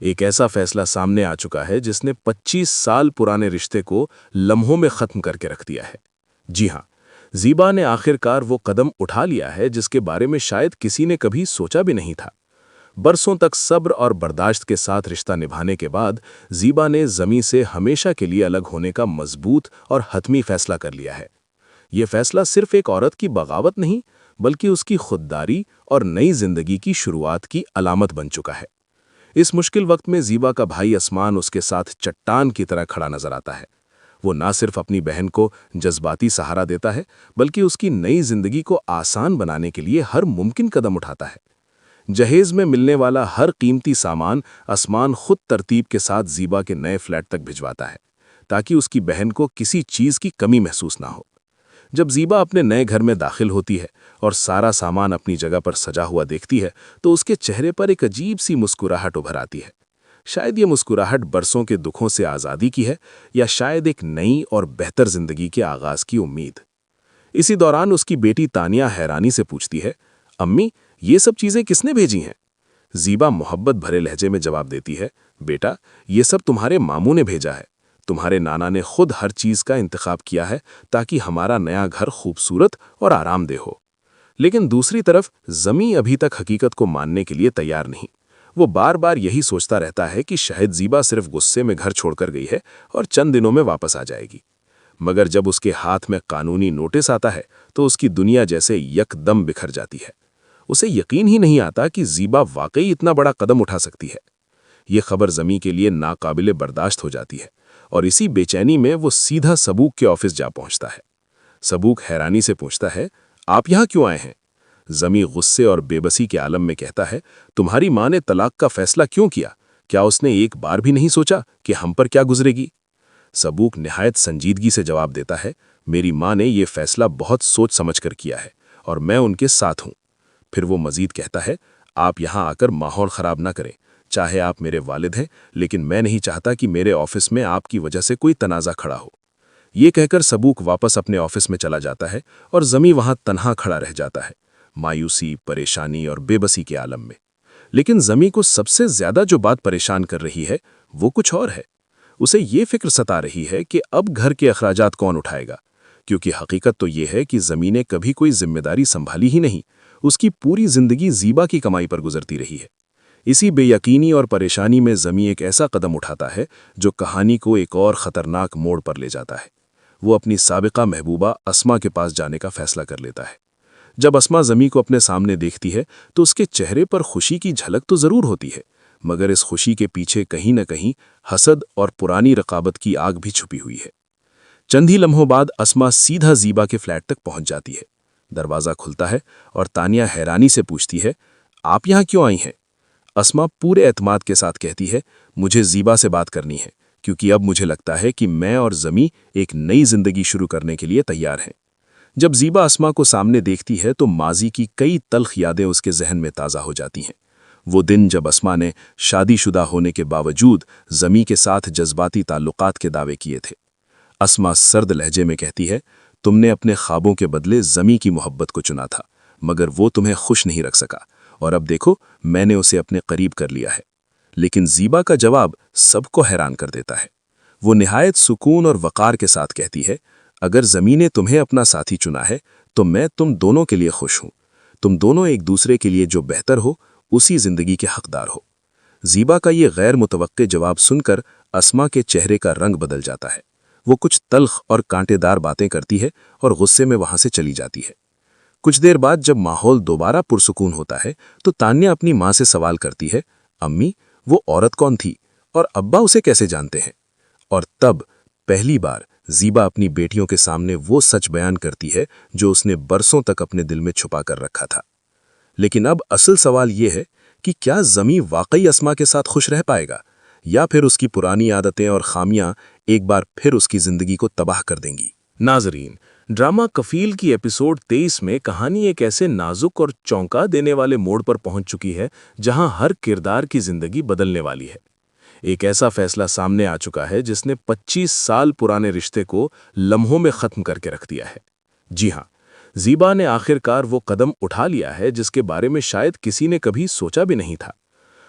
ایک ایسا فیصلہ سامنے آ چکا ہے جس نے 25 سال پرانے رشتے کو لمحوں میں ختم کر کے رکھ دیا ہے۔ جی ہاں، زیبا نے آخرکار وہ قدم اٹھا لیا ہے جس کے بارے میں شاید کسی نے کبھی سوچا بھی نہیں تھا۔ برسوں تک صبر اور برداشت کے ساتھ رشتہ نبھانے کے بعد زیبا نے زمیں سے ہمیشہ کے لیے الگ ہونے کا مضبوط اور حتمی فیصلہ کر لیا ہے۔ یہ فیصلہ صرف ایک عورت کی بغاوت نہیں، بلکہ اس کی خودداری اور نئی زندگی کی شروعات کی علامت بن چکا ہے۔ اس مشکل وقت میں زیبا کا بھائی عثمان اس کے ساتھ چٹان کی طرح کھڑا نظر آتا ہے۔ وہ نہ صرف اپنی بہن کو جذباتی سہارا دیتا ہے، بلکہ اس کی نئی زندگی کو آسان بنانے کے لیے ہر ممکن قدم اٹھاتا ہے۔ جہیز میں ملنے والا ہر قیمتی سامان عثمان خود ترتیب کے ساتھ زیبا کے نئے فلیٹ تک بھجواتا ہے، تاکہ اس کی بہن کو کسی چیز کی کمی محسوس نہ ہو۔ جب زیبا اپنے نئے گھر میں داخل ہوتی ہے اور سارا سامان اپنی جگہ پر سجا ہوا دیکھتی ہے تو اس کے چہرے پر ایک عجیب سی مسکراہٹ ابھر آتی ہے۔ شاید یہ مسکراہٹ برسوں کے دکھوں سے آزادی کی ہے، یا شاید ایک نئی اور بہتر زندگی کے آغاز کی امید۔ اسی دوران اس کی بیٹی تانیہ حیرانی سے پوچھتی ہے، امی، یہ سب چیزیں کس نے بھیجی ہیں؟ زیبا محبت بھرے لہجے میں جواب دیتی ہے، بیٹا، یہ سب تمہارے ماموں نے بھیجا ہے۔ تمہارے نانا نے خود ہر چیز کا انتخاب کیا ہے تاکہ ہمارا نیا گھر خوبصورت اور آرام دہ ہو۔ لیکن دوسری طرف زمیں ابھی تک حقیقت کو ماننے کے لیے تیار نہیں۔ وہ بار بار یہی سوچتا رہتا ہے کہ شاید زیبا صرف غصے میں گھر چھوڑ کر گئی ہے اور چند دنوں میں واپس آ جائے گی۔ مگر جب اس کے ہاتھ میں قانونی نوٹس آتا ہے تو اس کی دنیا جیسے یک دم بکھر جاتی ہے۔ اسے یقین ہی نہیں آتا کہ زیبا واقعی اتنا بڑا قدم اٹھا سکتی ہے۔ یہ خبر زمیں کے لیے ناقابل برداشت ہو جاتی ہے، اور اسی بے چینی میں وہ سیدھا سبوک کے آفس جا پہنچتا ہے۔ سبوک حیرانی سے پوچھتا ہے، آپ یہاں کیوں آئے ہیں؟ زمیں غصے اور بے بسی کے عالم میں کہتا ہے، تمہاری ماں نے طلاق کا فیصلہ کیوں کیا؟ کیا اس نے ایک بار بھی نہیں سوچا کہ ہم پر کیا گزرے گی؟ سبوک نہایت سنجیدگی سے جواب دیتا ہے، میری ماں نے یہ فیصلہ بہت سوچ سمجھ کر کیا ہے، اور میں ان کے ساتھ ہوں۔ پھر وہ مزید کہتا ہے، آپ یہاں آ کر ماحول خراب نہ کریں۔ چاہے آپ میرے والد ہیں، لیکن میں نہیں چاہتا کہ میرے آفس میں آپ کی وجہ سے کوئی تنازع کھڑا ہو۔ یہ کہہ کر سبوک واپس اپنے آفس میں چلا جاتا ہے اور زمیں وہاں تنہا کھڑا رہ جاتا ہے، مایوسی، پریشانی اور بے بسی کے عالم میں۔ لیکن زمیں کو سب سے زیادہ جو بات پریشان کر رہی ہے وہ کچھ اور ہے۔ اسے یہ فکر ستا رہی ہے کہ اب گھر کے اخراجات کون اٹھائے گا، کیونکہ حقیقت تو یہ ہے کہ زمیں نے کبھی کوئی ذمہ داری سنبھالی ہی نہیں۔ اس کی پوری زندگی زیبا کی کمائی پر گزرتی رہی ہے۔ اسی بے یقینی اور پریشانی میں زمیں ایک ایسا قدم اٹھاتا ہے جو کہانی کو ایک اور خطرناک موڑ پر لے جاتا ہے۔ وہ اپنی سابقہ محبوبہ اسما کے پاس جانے کا فیصلہ کر لیتا ہے۔ جب اسما زمیں کو اپنے سامنے دیکھتی ہے تو اس کے چہرے پر خوشی کی جھلک تو ضرور ہوتی ہے، مگر اس خوشی کے پیچھے کہیں نہ کہیں حسد اور پرانی رقابت کی آگ بھی چھپی ہوئی ہے۔ چند ہی لمحوں بعد اسما سیدھا زیبا کے فلیٹ تک پہنچ جاتی ہے۔ دروازہ کھلتا ہے اور تانیہ حیرانی سے پوچھتی ہے، آپ یہاں کیوں آئی ہیں؟ اسما پورے اعتماد کے ساتھ کہتی ہے، مجھے زیبا سے بات کرنی ہے، کیونکہ اب مجھے لگتا ہے کہ میں اور زمیں ایک نئی زندگی شروع کرنے کے لیے تیار ہیں۔ جب زیبا اسما کو سامنے دیکھتی ہے تو ماضی کی کئی تلخ یادیں اس کے ذہن میں تازہ ہو جاتی ہیں۔ وہ دن جب اسما نے شادی شدہ ہونے کے باوجود زمیں کے ساتھ جذباتی تعلقات کے دعوے کیے تھے۔ اسما سرد لہجے میں کہتی ہے، تم نے اپنے خوابوں کے بدلے زمیں کی محبت کو چنا تھا، مگر وہ تمہیں خوش نہیں رکھ سکا، اور اب دیکھو میں نے اسے اپنے قریب کر لیا ہے۔ لیکن زیبا کا جواب سب کو حیران کر دیتا ہے۔ وہ نہایت سکون اور وقار کے ساتھ کہتی ہے، اگر زمیں نے تمہیں اپنا ساتھی چنا ہے تو میں تم دونوں کے لیے خوش ہوں۔ تم دونوں ایک دوسرے کے لیے جو بہتر ہو اسی زندگی کے حقدار ہو۔ زیبا کا یہ غیر متوقع جواب سن کر اسما کے چہرے کا رنگ بدل جاتا ہے۔ وہ کچھ تلخ اور کانٹے دار باتیں کرتی ہے اور غصے میں وہاں سے چلی جاتی ہے۔ کچھ دیر بعد جب ماحول دوبارہ پرسکون ہوتا ہے تو تانیہ اپنی ماں سے سوال کرتی ہے، امی، وہ عورت کون تھی اور ابا اسے کیسے جانتے ہیں؟ اور تب پہلی بار زیبا اپنی بیٹیوں کے سامنے وہ سچ بیان کرتی ہے جو اس نے برسوں تک اپنے دل میں چھپا کر رکھا تھا۔ لیکن اب اصل سوال یہ ہے کہ کیا زمیں واقعی اسما کے ساتھ خوش رہ پائے گا، یا پھر اس کی پرانی عادتیں اور خامیاں ایک بار پھر اس کی زندگی کو تباہ کر دیں گی؟ ناظرین، ڈرامہ کفیل کی ایپیسوڈ 23 میں کہانی ایک ایسے نازک اور چونکا دینے والے موڑ پر پہنچ چکی ہے جہاں ہر کردار کی زندگی بدلنے والی ہے۔ ایک ایسا فیصلہ سامنے آ چکا ہے جس نے 25 سال پرانے رشتے کو لمحوں میں ختم کر کے رکھ دیا ہے۔ جی ہاں، زیبا نے آخرکار وہ قدم اٹھا لیا ہے جس کے بارے میں شاید کسی نے کبھی سوچا بھی نہیں تھا۔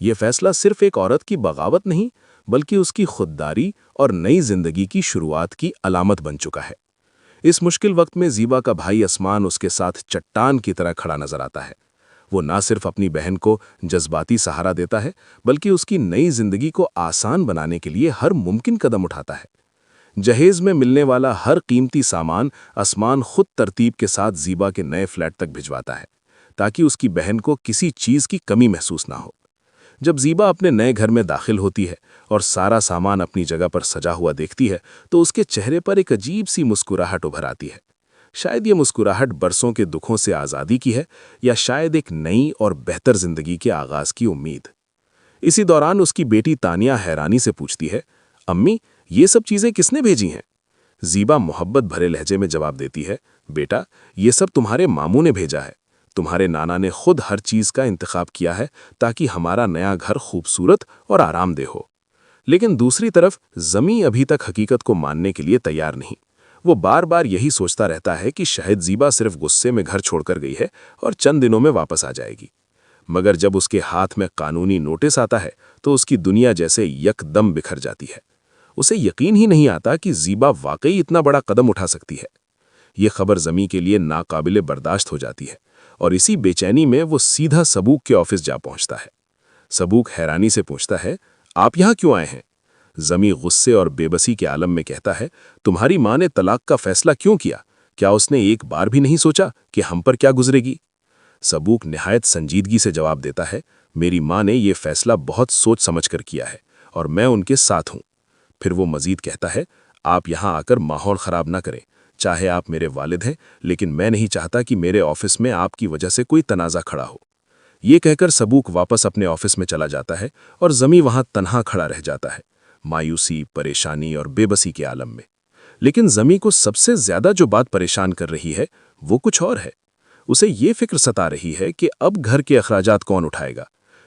یہ فیصلہ صرف ایک عورت کی بغاوت نہیں بلکہ اس کی خودداری اور نئی زندگی کی شروعات کی علامت بن چکا ہے۔ اس مشکل وقت میں زیبا کا بھائی عثمان اس کے ساتھ چٹان کی طرح کھڑا نظر آتا ہے۔ وہ نہ صرف اپنی بہن کو جذباتی سہارا دیتا ہے بلکہ اس کی نئی زندگی کو آسان بنانے کے لیے ہر ممکن قدم اٹھاتا ہے۔ جہیز میں ملنے والا ہر قیمتی سامان عثمان خود ترتیب کے ساتھ زیبا کے نئے فلیٹ تک بھجواتا ہے تاکہ اس کی بہن کو کسی چیز کی کمی محسوس نہ ہو۔ جب زیبا اپنے نئے گھر میں داخل ہوتی ہے اور سارا سامان اپنی جگہ پر سجا ہوا دیکھتی ہے تو اس کے چہرے پر ایک عجیب سی مسکراہٹ ابھر آتی ہے۔ شاید یہ مسکراہٹ برسوں کے دکھوں سے آزادی کی ہے یا شاید ایک نئی اور بہتر زندگی کے آغاز کی امید۔ اسی دوران اس کی بیٹی تانیہ حیرانی سے پوچھتی ہے، امی، یہ سب چیزیں کس نے بھیجی ہیں؟ زیبا محبت بھرے لہجے میں جواب دیتی ہے، بیٹا، یہ سب تمہارے ماموں نے بھیجا ہے۔ تمہارے نانا نے خود ہر چیز کا انتخاب کیا ہے تاکہ ہمارا نیا گھر خوبصورت اور آرام دہ ہو۔ لیکن دوسری طرف زمی ابھی تک حقیقت کو ماننے کے لیے تیار نہیں۔ وہ بار بار یہی سوچتا رہتا ہے کہ شاید زیبا صرف غصے میں گھر چھوڑ کر گئی ہے اور چند دنوں میں واپس آ جائے گی۔ مگر جب اس کے ہاتھ میں قانونی نوٹس آتا ہے تو اس کی دنیا جیسے یک دم بکھر جاتی ہے۔ اسے یقین ہی نہیں آتا کہ زیبا واقعی اتنا بڑا قدم اٹھا سکتی ہے۔ یہ خبر زمی کے لیے ناقابل برداشت ہو جاتی ہے اور اسی بے چینی میں وہ سیدھا سبوک کے آفس جا پہنچتا ہے۔ سبوک حیرانی سے پوچھتا ہے، آپ یہاں کیوں آئے ہیں؟ زمی غصے اور بے بسی کے عالم میں کہتا ہے، تمہاری ماں نے طلاق کا فیصلہ کیوں کیا؟ کیا اس نے ایک بار بھی نہیں سوچا کہ ہم پر کیا گزرے گی؟ سبوک نہایت سنجیدگی سے جواب دیتا ہے، میری ماں نے یہ فیصلہ بہت سوچ سمجھ کر کیا ہے اور میں ان کے ساتھ ہوں۔ پھر وہ مزید کہتا ہے، آپ یہاں آ کر ماحول خراب نہ کریں۔ چاہے آپ میرے والد ہیں لیکن میں نہیں چاہتا کہ میرے آفس میں آپ کی وجہ سے کوئی تنازع کھڑا ہو۔ یہ کہہ کر سبوک واپس اپنے آفس میں چلا جاتا ہے اور زمی وہاں تنہا کھڑا رہ جاتا ہے، مایوسی، پریشانی اور بے بسی کے عالم میں۔ لیکن زمی کو سب سے زیادہ جو بات پریشان کر رہی ہے وہ کچھ اور ہے۔ اسے یہ فکر ستا رہی ہے کہ اب گھر کے اخراجات کون اٹھائے گا،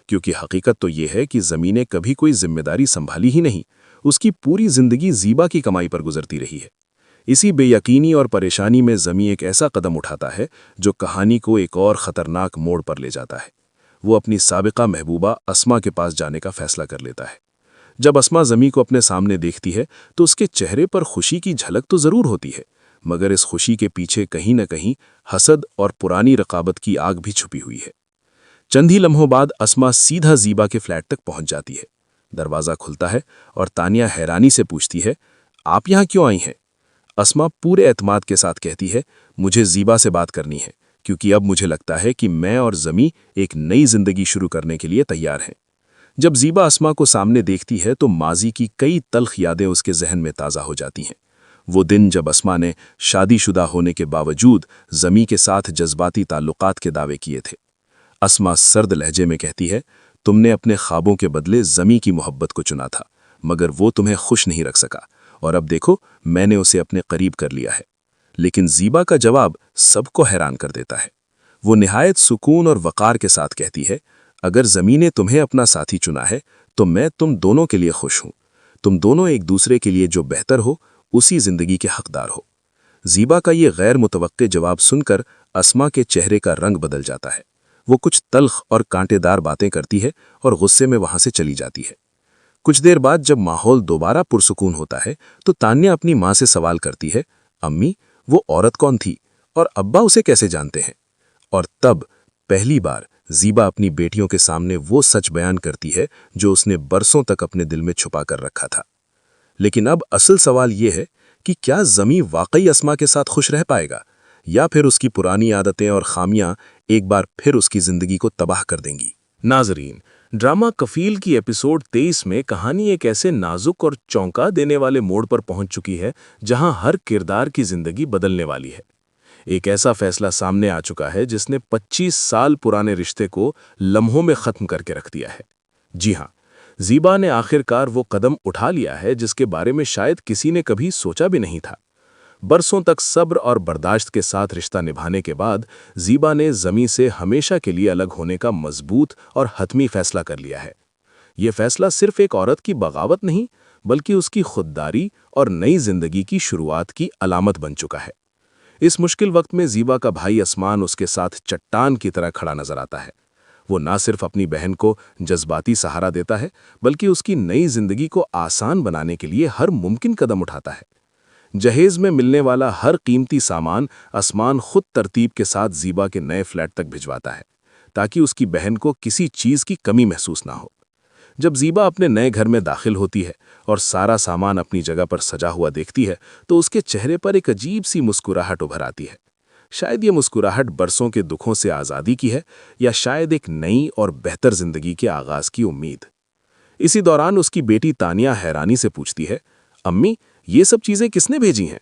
کیونکہ حقیقت تو یہ ہے کہ زمی نے کبھی کوئی ذمہ داری سنبھالی ہی نہیں۔ اس کی پوری زندگی زیبا کی کمائی پر گزرتی رہی ہے۔ اسی بے یقینی اور پریشانی میں زمی ایک ایسا قدم اٹھاتا ہے جو کہانی کو ایک اور خطرناک موڑ پر لے جاتا ہے۔ وہ اپنی سابقہ محبوبہ اسما کے پاس جانے کا فیصلہ کر لیتا ہے۔ جب اسما زمی کو اپنے سامنے دیکھتی ہے تو اس کے چہرے پر خوشی کی جھلک تو ضرور ہوتی ہے، مگر اس خوشی کے پیچھے کہیں نہ کہیں حسد اور پرانی رقابت کی آگ بھی چھپی ہوئی ہے۔ چند ہی لمحوں بعد اسما سیدھا زیبا کے فلیٹ تک پہنچ جاتی ہے۔ دروازہ کھلتا ہے اور تانیہ حیرانی سے پوچھتی ہے، آپ یہاں کیوں آئی ہیں؟ اسما پورے اعتماد کے ساتھ کہتی ہے، مجھے زیبا سے بات کرنی ہے کیونکہ اب مجھے لگتا ہے کہ میں اور زمی ایک نئی زندگی شروع کرنے کے لیے تیار ہیں۔ جب زیبا اسما کو سامنے دیکھتی ہے تو ماضی کی کئی تلخ یادیں اس کے ذہن میں تازہ ہو جاتی ہیں۔ وہ دن جب اسما نے شادی شدہ ہونے کے باوجود زمی کے ساتھ جذباتی تعلقات کے دعوے کیے تھے۔ اسما سرد لہجے میں کہتی ہے، تم نے اپنے خوابوں کے بدلے زمی کی محبت کو چنا تھا، مگر وہ تمہیں خوش نہیں رکھ سکا، اور اب دیکھو میں نے اسے اپنے قریب کر لیا ہے۔ لیکن زیبا کا جواب سب کو حیران کر دیتا ہے۔ وہ نہایت سکون اور وقار کے ساتھ کہتی ہے، اگر زمی نے تمہیں اپنا ساتھی چنا ہے تو میں تم دونوں کے لیے خوش ہوں۔ تم دونوں ایک دوسرے کے لیے جو بہتر ہو اسی زندگی کے حقدار ہو۔ زیبا کا یہ غیر متوقع جواب سن کر اسما کے چہرے کا رنگ بدل جاتا ہے۔ وہ کچھ تلخ اور کانٹے دار باتیں کرتی ہے اور غصے میں وہاں سے چلی جاتی ہے۔ کچھ دیر بعد جب ماحول دوبارہ پرسکون ہوتا ہے تو تانیہ اپنی ماں سے سوال کرتی ہے، امی، وہ عورت کون تھی اور ابا اسے کیسے جانتے ہیں؟ اور تب پہلی بار زیبا اپنی بیٹیوں کے سامنے وہ سچ بیان کرتی ہے جو اس نے برسوں تک اپنے دل میں چھپا کر رکھا تھا۔ لیکن اب اصل سوال یہ ہے کہ کیا زمی واقعی اسما کے ساتھ خوش رہ پائے گا یا پھر اس کی پرانی عادتیں اور خامیاں ایک بار پھر اس کی زندگی کو تباہ کر دیں گی؟ ناظرین، ڈرامہ کفیل کی ایپیسوڈ 23 میں کہانی ایک ایسے نازک اور چونکا دینے والے موڑ پر پہنچ چکی ہے جہاں ہر کردار کی زندگی بدلنے والی ہے۔ ایک ایسا فیصلہ سامنے آ چکا ہے جس نے 25 سال پرانے رشتے کو لمحوں میں ختم کر کے رکھ دیا ہے۔ جی ہاں، زیبا نے آخرکار وہ قدم اٹھا لیا ہے جس کے بارے میں شاید کسی نے کبھی سوچا بھی نہیں تھا۔ برسوں تک صبر اور برداشت کے ساتھ رشتہ نبھانے کے بعد زیبا نے زمی سے ہمیشہ کے لیے الگ ہونے کا مضبوط اور حتمی فیصلہ کر لیا ہے۔ یہ فیصلہ صرف ایک عورت کی بغاوت نہیں بلکہ اس کی خودداری اور نئی زندگی کی شروعات کی علامت بن چکا ہے۔ اس مشکل وقت میں زیبا کا بھائی عثمان اس کے ساتھ چٹان کی طرح کھڑا نظر آتا ہے۔ وہ نہ صرف اپنی بہن کو جذباتی سہارا دیتا ہے بلکہ اس کی نئی زندگی کو آسان بنانے کے لیے ہر ممکن قدم اٹھاتا ہے۔ جہیز میں ملنے والا ہر قیمتی سامان عثمان خود ترتیب کے ساتھ زیبا کے نئے فلیٹ تک بھجواتا ہے تاکہ اس کی بہن کو کسی چیز کی کمی محسوس نہ ہو۔ جب زیبا اپنے نئے گھر میں داخل ہوتی ہے اور سارا سامان اپنی جگہ پر سجا ہوا دیکھتی ہے تو اس کے چہرے پر ایک عجیب سی مسکراہٹ ابھر آتی ہے۔ شاید یہ مسکراہٹ برسوں کے دکھوں سے آزادی کی ہے یا شاید ایک نئی اور بہتر زندگی کے آغاز کی امید۔ اسی دوران اس کی بیٹی تانیہ حیرانی سے پوچھتی ہے، امی یہ سب چیزیں کس نے بھیجی ہیں؟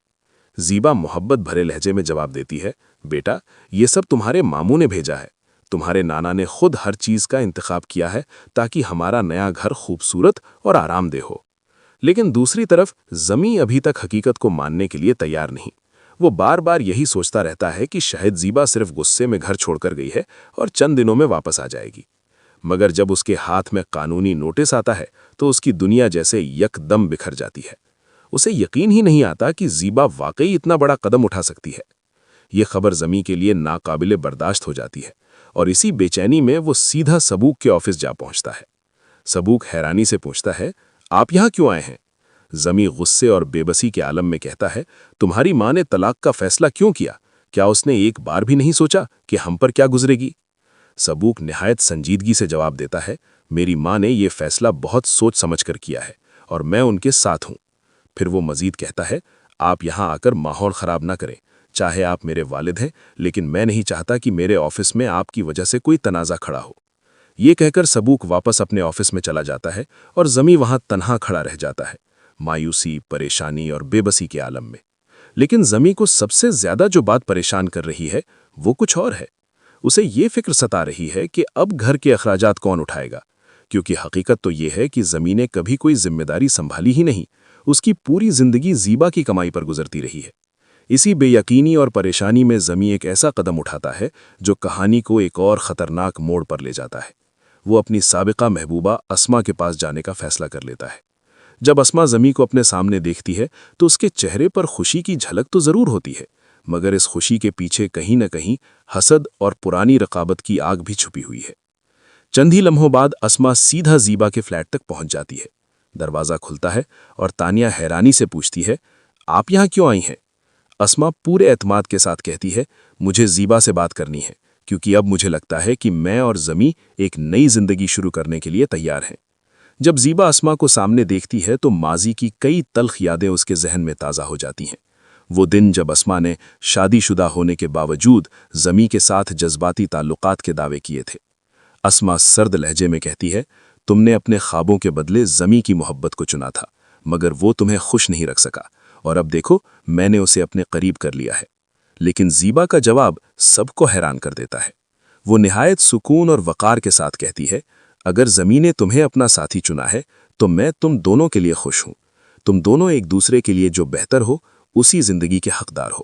زیبا محبت بھرے لہجے میں جواب دیتی ہے، بیٹا یہ سب تمہارے ماموں نے بھیجا ہے۔ تمہارے نانا نے خود ہر چیز کا انتخاب کیا ہے تاکہ ہمارا نیا گھر خوبصورت اور آرام دہ ہو۔ لیکن دوسری طرف زمی ابھی تک حقیقت کو ماننے کے لیے تیار نہیں۔ وہ بار بار یہی سوچتا رہتا ہے کہ شاید زیبا صرف غصے میں گھر چھوڑ کر گئی ہے اور چند دنوں میں واپس آ جائے گی۔ مگر جب اس کے ہاتھ میں قانونی نوٹس آتا ہے تو اس کی دنیا جیسے یک دم بکھر جاتی ہے۔ اسے یقین ہی نہیں آتا کہ زیبا واقعی اتنا بڑا قدم اٹھا سکتی ہے۔ یہ خبر زمی کے لیے ناقابل برداشت ہو جاتی ہے اور اسی بے چینی میں وہ سیدھا سبوک کے آفس جا پہنچتا ہے۔ سبوک حیرانی سے پوچھتا ہے، آپ یہاں کیوں آئے ہیں؟ زمی غصے اور بے بسی کے عالم میں کہتا ہے، تمہاری ماں نے طلاق کا فیصلہ کیوں کیا؟ کیا اس نے ایک بار بھی نہیں سوچا کہ ہم پر کیا گزرے گی؟ سبوک نہایت سنجیدگی سے جواب دیتا ہے، میری ماں نے یہ فیصلہ بہت سوچ سمجھ کر کیا ہے اور میں ان کے ساتھ ہوں۔ پھر وہ مزید کہتا ہے، آپ یہاں آ کر ماحول خراب نہ کریں۔ چاہے آپ میرے والد ہیں لیکن میں نہیں چاہتا کہ میرے آفس میں آپ کی وجہ سے کوئی تنازع کھڑا ہو۔ یہ کہہ کر سبوک واپس اپنے آفس میں چلا جاتا ہے اور زمی وہاں تنہا کھڑا رہ جاتا ہے، مایوسی، پریشانی اور بے بسی کے عالم میں۔ لیکن زمی کو سب سے زیادہ جو بات پریشان کر رہی ہے وہ کچھ اور ہے۔ اسے یہ فکر ستا رہی ہے کہ اب گھر کے اخراجات کون اٹھائے گا، کیونکہ حقیقت تو یہ ہے کہ زمی نے کبھی کوئی ذمہ داری سنبھالی ہی نہیں۔ اس کی پوری زندگی زیبا کی کمائی پر گزرتی رہی ہے۔ اسی بے یقینی اور پریشانی میں زمی ایک ایسا قدم اٹھاتا ہے جو کہانی کو ایک اور خطرناک موڑ پر لے جاتا ہے۔ وہ اپنی سابقہ محبوبہ اسما کے پاس جانے کا فیصلہ کر لیتا ہے۔ جب اسما زمی کو اپنے سامنے دیکھتی ہے تو اس کے چہرے پر خوشی کی جھلک تو ضرور ہوتی ہے، مگر اس خوشی کے پیچھے کہیں نہ کہیں حسد اور پرانی رقابت کی آگ بھی چھپی ہوئی ہے۔ چند ہی لمحوں بعد اسما سیدھا زیبا کے فلیٹ تک پہنچ جاتی ہے۔ دروازہ کھلتا ہے اور تانیہ حیرانی سے پوچھتی ہے، آپ یہاں کیوں آئی ہیں؟ اسما پورے اعتماد کے ساتھ کہتی ہے، مجھے زیبا سے بات کرنی ہے کیونکہ اب مجھے لگتا ہے کہ میں اور زمی ایک نئی زندگی شروع کرنے کے لیے تیار ہیں۔ جب زیبا اسما کو سامنے دیکھتی ہے تو ماضی کی کئی تلخ یادیں اس کے ذہن میں تازہ ہو جاتی ہیں۔ وہ دن جب اسما نے شادی شدہ ہونے کے باوجود زمی کے ساتھ جذباتی تعلقات کے دعوے کیے تھے۔ اسما سرد لہجے میں کہتی ہے، تم نے اپنے خوابوں کے بدلے زمی کی محبت کو چنا تھا، مگر وہ تمہیں خوش نہیں رکھ سکا، اور اب دیکھو میں نے اسے اپنے قریب کر لیا ہے۔ لیکن زیبا کا جواب سب کو حیران کر دیتا ہے۔ وہ نہایت سکون اور وقار کے ساتھ کہتی ہے، اگر زمین نے تمہیں اپنا ساتھی چنا ہے تو میں تم دونوں کے لیے خوش ہوں۔ تم دونوں ایک دوسرے کے لیے جو بہتر ہو اسی زندگی کے حقدار ہو۔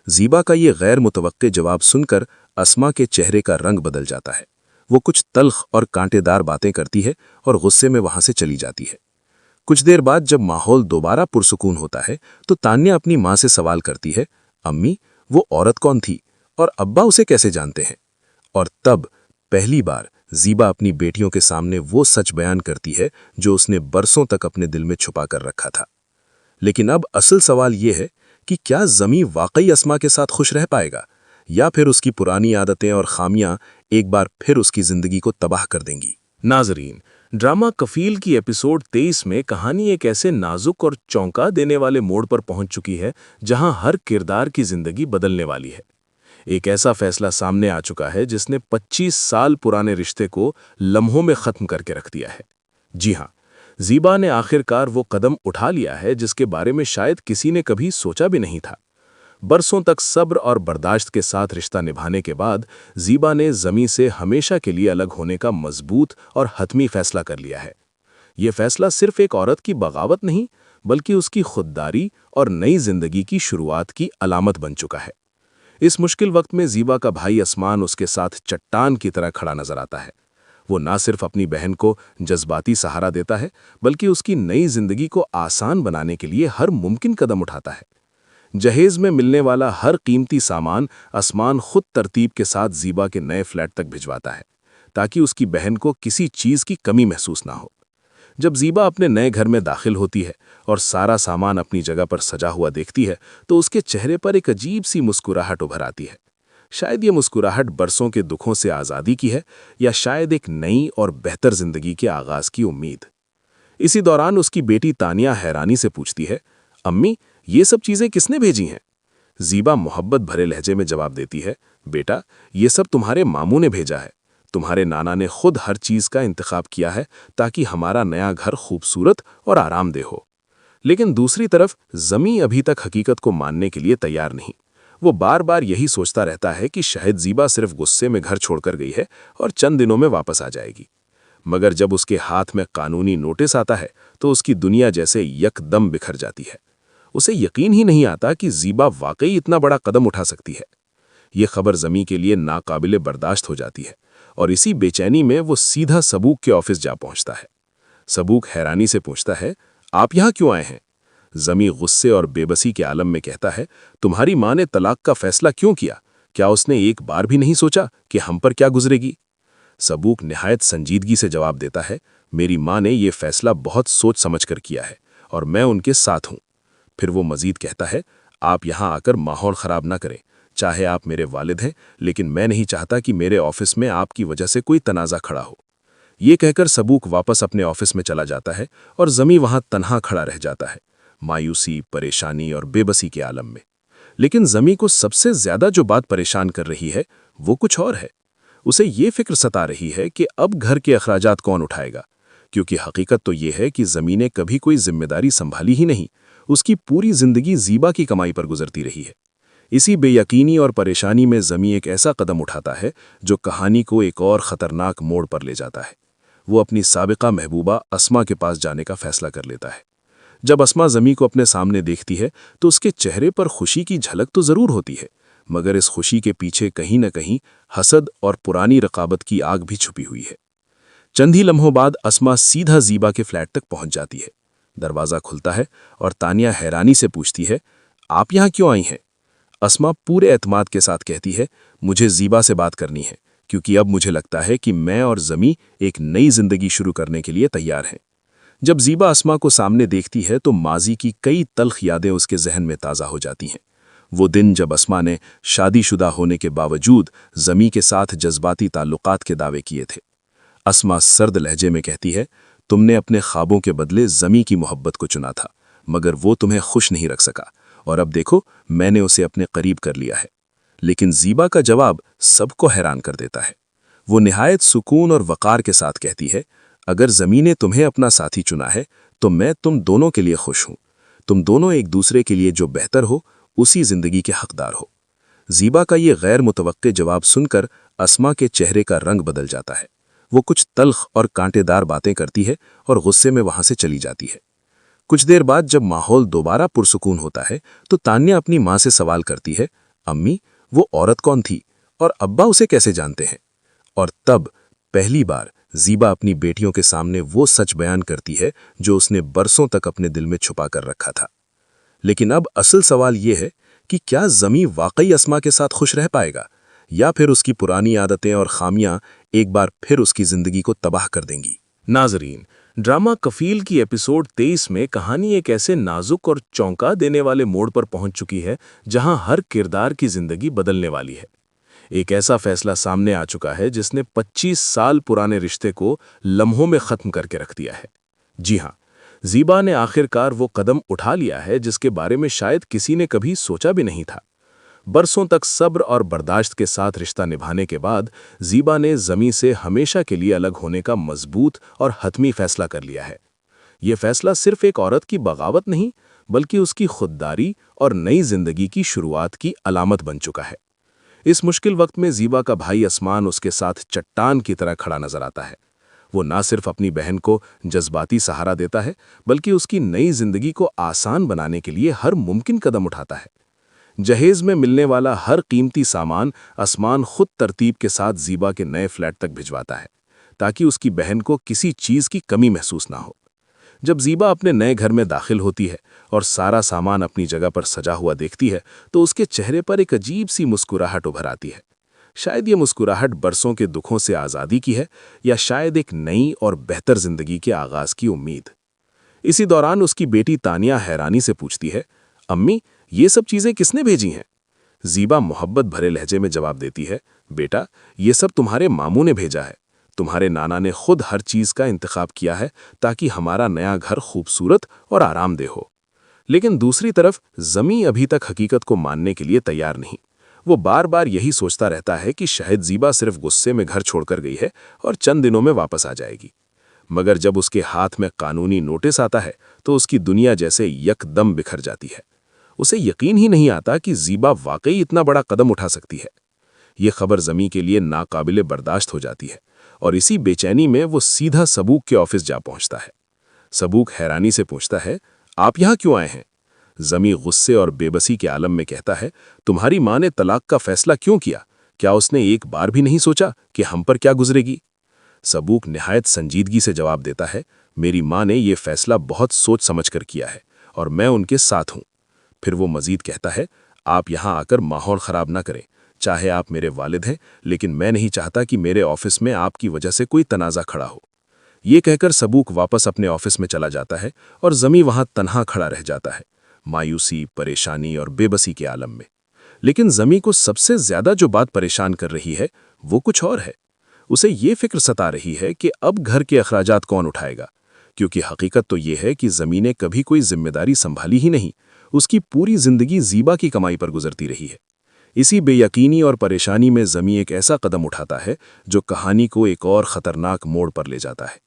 زیبا کا یہ غیر متوقع جواب سن کر اسما کے چہرے کا رنگ بدل جاتا ہے۔ وہ کچھ تلخ اور کانٹے دار باتیں کرتی ہے اور غصے میں وہاں سے چلی جاتی ہے۔ کچھ دیر بعد جب ماحول دوبارہ پرسکون ہوتا ہے تو تانیہ اپنی ماں سے سوال کرتی ہے، امی وہ عورت کون تھی اور ابا اسے کیسے جانتے ہیں؟ اور تب پہلی بار زیبا اپنی بیٹیوں کے سامنے وہ سچ بیان کرتی ہے جو اس نے برسوں تک اپنے دل میں چھپا کر رکھا تھا۔ لیکن اب اصل سوال یہ ہے کہ کیا زمی واقعی اسما کے ساتھ خوش رہ پائے گا، یا پھر اس کی پرانی عادتیں اور خامیاں ایک بار پھر اس کی زندگی کو تباہ کر دیں گی؟ ناظرین، ڈرامہ کفیل کی ایپیسوڈ 23 میں کہانی ایک ایسے نازک اور چونکا دینے والے موڑ پر پہنچ چکی ہے جہاں ہر کردار کی زندگی بدلنے والی ہے۔ ایک ایسا فیصلہ سامنے آ چکا ہے جس نے 25 سال پرانے رشتے کو لمحوں میں ختم کر کے رکھ دیا ہے۔ جی ہاں، زیبا نے آخرکار وہ قدم اٹھا لیا ہے جس کے بارے میں شاید کسی نے کبھی سوچا بھی نہیں تھا۔ برسوں تک صبر اور برداشت کے ساتھ رشتہ نبھانے کے بعد زیبا نے زمی سے ہمیشہ کے لیے الگ ہونے کا مضبوط اور حتمی فیصلہ کر لیا ہے۔ یہ فیصلہ صرف ایک عورت کی بغاوت نہیں بلکہ اس کی خودداری اور نئی زندگی کی شروعات کی علامت بن چکا ہے۔ اس مشکل وقت میں زیبا کا بھائی اسمان اس کے ساتھ چٹان کی طرح کھڑا نظر آتا ہے۔ وہ نہ صرف اپنی بہن کو جذباتی سہارا دیتا ہے بلکہ اس کی نئی زندگی کو آسان بنانے کے لیے ہر ممکن قدم اٹھاتا ہے۔ جہیز میں ملنے والا ہر قیمتی سامان اسمان خود ترتیب کے ساتھ زیبا کے نئے فلیٹ تک بھجواتا ہے تاکہ اس کی بہن کو کسی چیز کی کمی محسوس نہ ہو۔ جب زیبا اپنے نئے گھر میں داخل ہوتی ہے اور سارا سامان اپنی جگہ پر سجا ہوا دیکھتی ہے تو اس کے چہرے پر ایک عجیب سی مسکراہٹ ابھر آتی ہے۔ شاید یہ مسکراہٹ برسوں کے دکھوں سے آزادی کی ہے، یا شاید ایک نئی اور بہتر زندگی کے آغاز کی امید۔ اسی دوران اس کی بیٹی تانیہ حیرانی سے پوچھتی ہے، امی، یہ سب چیزیں کس نے بھیجی ہیں؟ زیبا محبت بھرے لہجے میں جواب دیتی ہے، بیٹا، یہ سب تمہارے ماموں نے بھیجا ہے۔ تمہارے نانا نے خود ہر چیز کا انتخاب کیا ہے تاکہ ہمارا نیا گھر خوبصورت اور آرام دہ ہو۔ لیکن دوسری طرف زمی ابھی تک حقیقت کو ماننے کے لیے تیار نہیں۔ وہ بار بار یہی سوچتا رہتا ہے کہ شاید زیبا صرف غصے میں گھر چھوڑ کر گئی ہے اور چند دنوں میں واپس آ جائے گی۔ مگر جب اس کے ہاتھ میں قانونی نوٹس آتا ہے تو اس کی دنیا جیسے یک دم بکھر جاتی ہے۔ اسے یقین ہی نہیں آتا کہ زیبا واقعی اتنا بڑا قدم اٹھا سکتی ہے۔ یہ خبر زمی کے لیے ناقابل برداشت ہو جاتی ہے، اور اسی بے چینی میں وہ سیدھا سبوک کے آفس جا پہنچتا ہے۔ سبوک حیرانی سے پوچھتا ہے، آپ یہاں کیوں آئے ہیں؟ زمی غصے اور بے بسی کے عالم میں کہتا ہے، تمہاری ماں نے طلاق کا فیصلہ کیوں کیا؟ کیا اس نے ایک بار بھی نہیں سوچا کہ ہم پر کیا گزرے گی؟ سبوک نہایت سنجیدگی سے جواب دیتا ہے، میری ماں نے یہ فیصلہ بہت سوچ سمجھ کر کیا ہے، اور میں ان کے ساتھ ہوں۔ پھر وہ مزید کہتا ہے، آپ یہاں آ کر ماحول خراب نہ کریں۔ چاہے آپ میرے والد ہیں، لیکن میں نہیں چاہتا کہ میرے آفس میں آپ کی وجہ سے کوئی تنازع کھڑا ہو۔ یہ کہہ کر سبوک واپس اپنے آفس میں چلا جاتا ہے، اور زمی وہاں تنہا کھڑا رہ جاتا ہے، مایوسی، پریشانی اور بے بسی کے عالم میں۔ لیکن زمی کو سب سے زیادہ جو بات پریشان کر رہی ہے وہ کچھ اور ہے۔ اسے یہ فکر ستا رہی ہے کہ اب گھر کے اخراجات کون اٹھائے گا، کیونکہ حقیقت تو یہ ہے کہ زمی نے کبھی کوئی ذمہ داری سنبھالی ہی نہیں۔ اس کی پوری زندگی زیبا کی کمائی پر گزرتی رہی ہے۔ اسی بے یقینی اور پریشانی میں زمی ایک ایسا قدم اٹھاتا ہے جو کہانی کو ایک اور خطرناک موڑ پر لے جاتا ہے۔ وہ اپنی سابقہ محبوبہ اسما کے پاس جانے کا فیصلہ کر لیتا ہے۔ جب اسما زمی کو اپنے سامنے دیکھتی ہے تو اس کے چہرے پر خوشی کی جھلک تو ضرور ہوتی ہے، مگر اس خوشی کے پیچھے کہیں نہ کہیں حسد اور پرانی رقابت کی آگ بھی چھپی ہوئی ہے۔ چند ہی لمحوں بعد اسما سیدھا زیبا کے فلیٹ تک پہنچ جاتی ہے۔ دروازہ کھلتا ہے اور تانیہ حیرانی سے پوچھتی ہے، آپ یہاں کیوں آئی ہیں؟ اسما پورے اعتماد کے ساتھ کہتی ہے، مجھے زیبا سے بات کرنی ہے، کیونکہ اب مجھے لگتا ہے کہ میں اور زمی ایک نئی زندگی شروع کرنے کے لیے تیار ہیں۔ جب زیبا اسما کو سامنے دیکھتی ہے تو ماضی کی کئی تلخ یادیں اس کے ذہن میں تازہ ہو جاتی ہیں۔ وہ دن جب اسما نے شادی شدہ ہونے کے باوجود زمی کے ساتھ جذباتی تعلقات کے دعوے کیے تھے۔ اسما سرد لہجے میں کہتی ہے، تم نے اپنے خوابوں کے بدلے زمی کی محبت کو چنا تھا، مگر وہ تمہیں خوش نہیں رکھ سکا، اور اب دیکھو میں نے اسے اپنے قریب کر لیا ہے۔ لیکن زیبا کا جواب سب کو حیران کر دیتا ہے۔ وہ نہایت سکون اور وقار کے ساتھ کہتی ہے، اگر زمین نے تمہیں اپنا ساتھی چنا ہے تو میں تم دونوں کے لیے خوش ہوں۔ تم دونوں ایک دوسرے کے لیے جو بہتر ہو اسی زندگی کے حقدار ہو۔ زیبا کا یہ غیر متوقع جواب سن کر اسما کے چہرے کا رنگ بدل جاتا ہے۔ وہ کچھ تلخ اور کانٹے دار باتیں کرتی ہے اور غصے میں وہاں سے چلی جاتی ہے۔ کچھ دیر بعد جب ماحول دوبارہ پرسکون ہوتا ہے تو تانیہ اپنی ماں سے سوال کرتی ہے، امی، وہ عورت کون تھی اور ابا اسے کیسے جانتے ہیں؟ اور تب پہلی بار زیبا اپنی بیٹیوں کے سامنے وہ سچ بیان کرتی ہے جو اس نے برسوں تک اپنے دل میں چھپا کر رکھا تھا۔ لیکن اب اصل سوال یہ ہے کہ کیا زمی واقعی اسما کے ساتھ خوش رہ پائے گا، یا پھر اس کی پرانی عادتیں اور خامیاں ایک بار پھر اس کی زندگی کو تباہ کر دیں گی؟ ناظرین، ڈرامہ کفیل کی ایپیسوڈ 23 میں کہانی ایک ایسے نازک اور چونکا دینے والے موڑ پر پہنچ چکی ہے جہاں ہر کردار کی زندگی بدلنے والی ہے۔ ایک ایسا فیصلہ سامنے آ چکا ہے جس نے 25 سال پرانے رشتے کو لمحوں میں ختم کر کے رکھ دیا ہے۔ جی ہاں، زیبا نے آخرکار وہ قدم اٹھا لیا ہے جس کے بارے میں شاید کسی نے کبھی سوچا بھی نہیں تھا۔ برسوں تک صبر اور برداشت کے ساتھ رشتہ نبھانے کے بعد زیبا نے زمی سے ہمیشہ کے لیے الگ ہونے کا مضبوط اور حتمی فیصلہ کر لیا ہے۔ یہ فیصلہ صرف ایک عورت کی بغاوت نہیں، بلکہ اس کی خودداری اور نئی زندگی کی شروعات کی علامت بن چکا ہے۔ اس مشکل وقت میں زیبا کا بھائی اسمان اس کے ساتھ چٹان کی طرح کھڑا نظر آتا ہے۔ وہ نہ صرف اپنی بہن کو جذباتی سہارا دیتا ہے، بلکہ اس کی نئی زندگی کو آسان بنانے کے لیے ہر ممکن قدم اٹھاتا ہے۔ جہیز میں ملنے والا ہر قیمتی سامان اسمان خود ترتیب کے ساتھ زیبا کے نئے فلیٹ تک بھجواتا ہے، تاکہ اس کی بہن کو کسی چیز کی کمی محسوس نہ ہو۔ جب زیبا اپنے نئے گھر میں داخل ہوتی ہے اور سارا سامان اپنی جگہ پر سجا ہوا دیکھتی ہے تو اس کے چہرے پر ایک عجیب سی مسکراہٹ ابھر آتی ہے۔ شاید یہ مسکراہٹ برسوں کے دکھوں سے آزادی کی ہے یا شاید ایک نئی اور بہتر زندگی کے آغاز کی امید۔ اسی دوران اس کی بیٹی تانیہ حیرانی سے پوچھتی ہے، امی یہ سب چیزیں کس نے بھیجی ہیں؟ زیبا محبت بھرے لہجے میں جواب دیتی ہے، بیٹا یہ سب تمہارے ماموں نے بھیجا ہے۔ تمہارے نانا نے خود ہر چیز کا انتخاب کیا ہے تاکہ ہمارا نیا گھر خوبصورت اور آرام دہ ہو۔ لیکن دوسری طرف زمی ابھی تک حقیقت کو ماننے کے لیے تیار نہیں۔ وہ بار بار یہی سوچتا رہتا ہے کہ شاید زیبا صرف غصے میں گھر چھوڑ کر گئی ہے اور چند دنوں میں واپس آ جائے گی۔ مگر جب اس کے ہاتھ میں قانونی نوٹس آتا ہے تو اس کی دنیا جیسے یک دم بکھر جاتی ہے۔ اسے یقین ہی نہیں آتا کہ زیبا واقعی اتنا بڑا قدم اٹھا سکتی ہے۔ یہ خبر زمی کے لیے ناقابل برداشت ہو جاتی ہے اور اسی بے چینی میں وہ سیدھا سبوک کے آفس جا پہنچتا ہے۔ سبوک حیرانی سے پوچھتا ہے، آپ یہاں کیوں آئے ہیں؟ زمی غصے اور بے بسی کے عالم میں کہتا ہے، تمہاری ماں نے طلاق کا فیصلہ کیوں کیا؟ کیا اس نے ایک بار بھی نہیں سوچا کہ ہم پر کیا گزرے گی؟ سبوک نہایت سنجیدگی سے جواب دیتا ہے، میری ماں نے یہ فیصلہ بہت سوچ سمجھ کر کیا ہے اور میں ان کے ساتھ ہوں۔ پھر وہ مزید کہتا ہے، آپ یہاں آ کر ماحول خراب نہ کریں۔ چاہے آپ میرے والد ہیں لیکن میں نہیں چاہتا کہ میرے آفس میں آپ کی وجہ سے کوئی تنازع کھڑا ہو۔ یہ کہہ کر سبوک واپس اپنے آفس میں چلا جاتا ہے اور زمی وہاں تنہا کھڑا رہ جاتا ہے، مایوسی، پریشانی اور بے بسی کے عالم میں۔ لیکن زمی کو سب سے زیادہ جو بات پریشان کر رہی ہے وہ کچھ اور ہے۔ اسے یہ فکر ستا رہی ہے کہ اب گھر کے اخراجات کون اٹھائے گا، کیونکہ حقیقت تو یہ ہے کہ زمی نے کبھی کوئی ذمہ داری سنبھالی ہی نہیں۔ اس کی پوری زندگی زیبا کی کمائی پر گزرتی رہی ہے۔ اسی بے یقینی اور پریشانی میں زمی ایک ایسا قدم اٹھاتا ہے جو کہانی کو ایک اور خطرناک موڑ پر لے جاتا ہے۔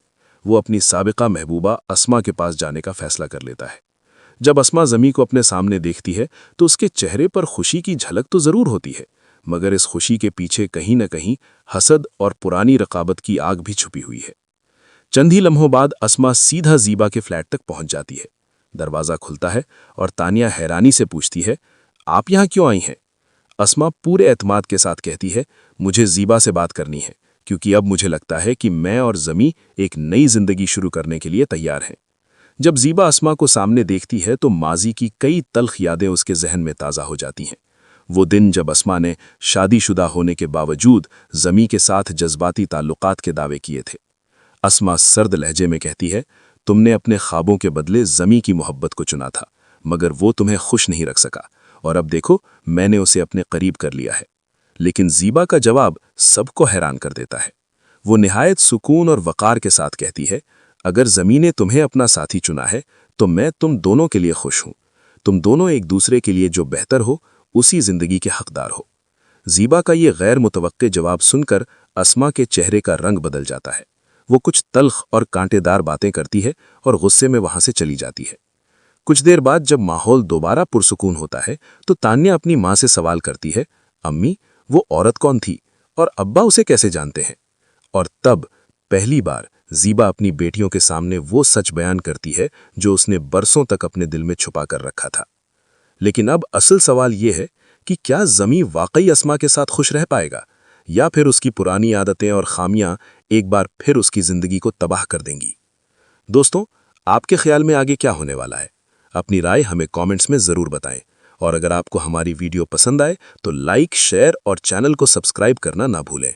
وہ اپنی سابقہ محبوبہ اسما کے پاس جانے کا فیصلہ کر لیتا ہے۔ جب اسما زمی کو اپنے سامنے دیکھتی ہے تو اس کے چہرے پر خوشی کی جھلک تو ضرور ہوتی ہے، مگر اس خوشی کے پیچھے کہیں نہ کہیں حسد اور پرانی رقابت کی آگ بھی چھپی ہوئی ہے۔ چند ہی لمحوں بعد اسما سیدھا زیبا کے فلیٹ تک پہنچ جاتی ہے۔ دروازہ کھلتا ہے اور تانیہ حیرانی سے پوچھتی ہے، آپ یہاں کیوں آئی ہیں؟ اسما پورے اعتماد کے ساتھ کہتی ہے، مجھے زیبا سے بات کرنی ہے کیونکہ اب مجھے لگتا ہے کہ میں اور زمی ایک نئی زندگی شروع کرنے کے لیے تیار ہیں۔ جب زیبا اسما کو سامنے دیکھتی ہے تو ماضی کی کئی تلخ یادیں اس کے ذہن میں تازہ ہو جاتی ہیں۔ وہ دن جب اسما نے شادی شدہ ہونے کے باوجود زمی کے ساتھ جذباتی تعلقات کے دعوے کیے تھے۔ اسما سرد لہجے میں کہتی ہے، تم نے اپنے خوابوں کے بدلے زمی کی محبت کو چنا تھا، مگر وہ تمہیں خوش نہیں رکھ سکا، اور اب دیکھو میں نے اسے اپنے قریب کر لیا ہے۔ لیکن زیبا کا جواب سب کو حیران کر دیتا ہے۔ وہ نہایت سکون اور وقار کے ساتھ کہتی ہے، اگر زمی نے تمہیں اپنا ساتھی چنا ہے تو میں تم دونوں کے لیے خوش ہوں۔ تم دونوں ایک دوسرے کے لیے جو بہتر ہو اسی زندگی کے حقدار ہو۔ زیبا کا یہ غیر متوقع جواب سن کر اسما کے چہرے کا رنگ بدل جاتا ہے۔ وہ کچھ تلخ اور کانٹے دار باتیں کرتی ہے اور غصے میں وہاں سے چلی جاتی ہے۔ کچھ دیر بعد جب ماحول دوبارہ پرسکون ہوتا ہے تو تانیہ اپنی ماں سے سوال کرتی ہے، امی وہ عورت کون تھی اور ابا اسے کیسے جانتے ہیں؟ اور تب پہلی بار زیبا اپنی بیٹیوں کے سامنے وہ سچ بیان کرتی ہے جو اس نے برسوں تک اپنے دل میں چھپا کر رکھا تھا۔ لیکن اب اصل سوال یہ ہے کہ کیا زمی واقعی اسما کے ساتھ خوش رہ پائے گا، یا پھر اس کی پرانی عادتیں اور خامیاں ایک بار پھر اس کی زندگی کو تباہ کر دیں گی؟ دوستوں، آپ کے خیال میں آگے کیا ہونے والا ہے؟ اپنی رائے ہمیں کامنٹس میں ضرور بتائیں، اور اگر آپ کو ہماری ویڈیو پسند آئے تو لائک، شیئر اور چینل کو سبسکرائب کرنا نہ بھولیں۔